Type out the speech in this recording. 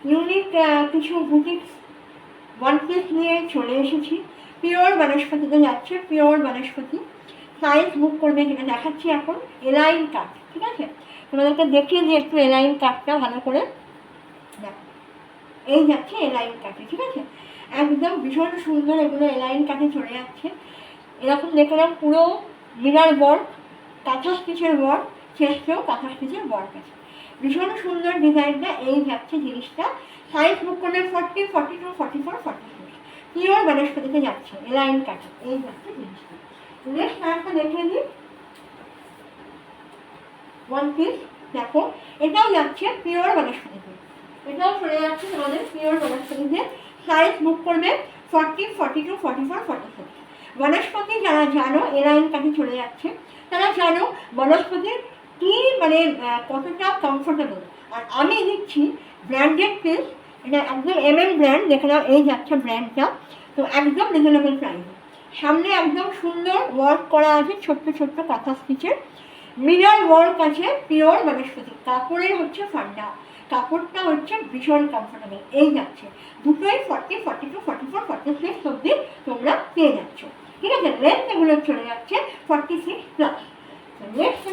Unique কিছু boutique one piece নিয়ে চলে এসেছি। পিওর বনস্পতিতে যাচ্ছে, পিওর বনস্পতি। সাইজ বুক করবে যেটা দেখাচ্ছি এখন, এলাইন কাট, ঠিক আছে? তোমাদেরকে দেখিয়ে দিই একটু এলাইন কাটটা ভালো করে। দেখো, এই যাচ্ছে এলাইন কাটে, ঠিক আছে? একদম ভীষণ সুন্দর এগুলো এলাইন কাটে চলে যাচ্ছে। এরকম দেখলাম পুরো মিনার ওয়ার্ক, কাঁথা স্টিচের ওয়ার্ক, চেস্টেও কাঁথা স্টিচের ওয়ার্ক আছে। ভীষণ সুন্দর ডিজাইনটা। এই যাচ্ছে জিনিসটা। সাইজ বুক করলে 40, 42, 44, 46। পিওর বনস্পতিতে যাচ্ছে, এলাইন কাটে। এই যাচ্ছে জিনিসটা। নেক্সট কালারটা দেখে নিই, ওয়ান পিস। দেখো, এটাও যাচ্ছে পিওর বনস্পতিতে, এটাও চলে যাচ্ছে তোমাদের পিওর বনস্পতিতে। সাইজ বুক করবে 40, 42, 44, 46। বনস্পতি যারা জানো এলাইন কাটে চলে যাচ্ছে, তারা জানো বনস্পতির কি মানে কতটা কমফোর্টেবল। আর আমি দিচ্ছি ব্র্যান্ডেড পিস, এটা একদম ব্র্যান্ড, দেখে নাও এই যাচ্ছে ব্র্যান্ডটা। তো একদম রিজনেবল প্রাইসে। সামনে একদম সুন্দর ওয়ার্ক করা আছে, ছোট্ট ছোট্ট কাঁথা স্টিচের মিনার ওয়ার্ক আছে, পিওর বনস্পতি। কাপড়ের হচ্ছে ফান্ডা, কাপড়টা হচ্ছে ভীষণ কমফোর্টেবল। এই যাচ্ছে দুটোই 40, 42, 44, 46 অব্দি তোমরা পেয়ে যাচ্ছ, ঠিক আছে? লেন্থ এগুলো চলে যাচ্ছে 46,